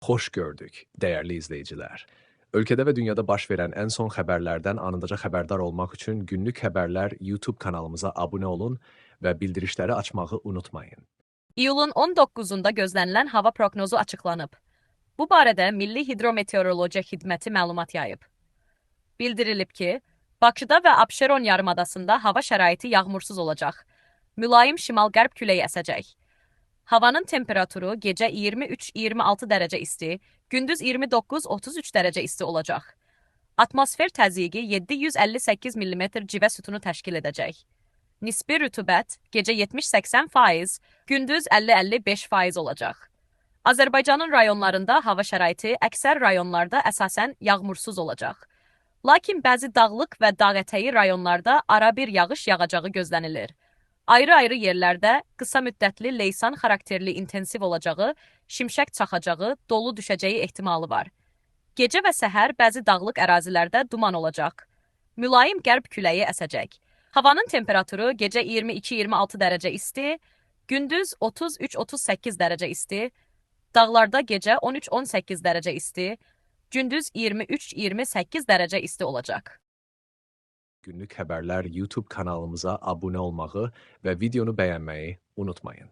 Hoş gördük, değerli izleyiciler. Ülkede ve dünyada baş verən ən son xəbərlərdən anındaca xəbərdar olmaq üçün Günlük Xəbərlər YouTube kanalımıza abunə olun və bildirişləri açmağı unutmayın. İyulun 19'unda gözlənilən hava proqnozu açıqlanıb. Bu barədə Milli Hidrometeorologiya Xidməti məlumat yayıb. Bildirilib ki, Bakıda və Abşeron yarımadasında hava şəraiti yağmursuz olacaq. Mülayim şimal-qərb küləyi əsəcək. Havanın temperaturu gecə 23-26 dərəcə isti, gündüz 29-33 dərəcə isti olacaq. Atmosfer təzyiqi 758 mm civə sütunu təşkil edəcək. Nisbi rütubət gecə 70-80%, gündüz 50-55% olacaq. Azərbaycanın rayonlarında hava şəraiti əksər rayonlarda əsasən yağmursuz olacaq. Lakin bəzi dağlıq və dağətəyi rayonlarda ara bir yağış yağacağı gözlənilir. Ayrı-ayrı yerlərdə qısa müddətli leysan xarakterli intensiv olacağı, şimşək çaxacağı, dolu düşəcəyi ehtimalı var. Gecə və səhər bəzi dağlıq ərazilərdə duman olacaq. Mülayim qərb küləyi əsəcək. Havanın temperaturu gecə 22-26 dərəcə isti, gündüz 33-38 dərəcə isti, dağlarda gecə 13-18 dərəcə isti, gündüz 23-28 dərəcə isti olacaq. Günlük Xəbərlər YouTube kanalımıza abunə olmağı və videonu bəyənməyi unutmayın.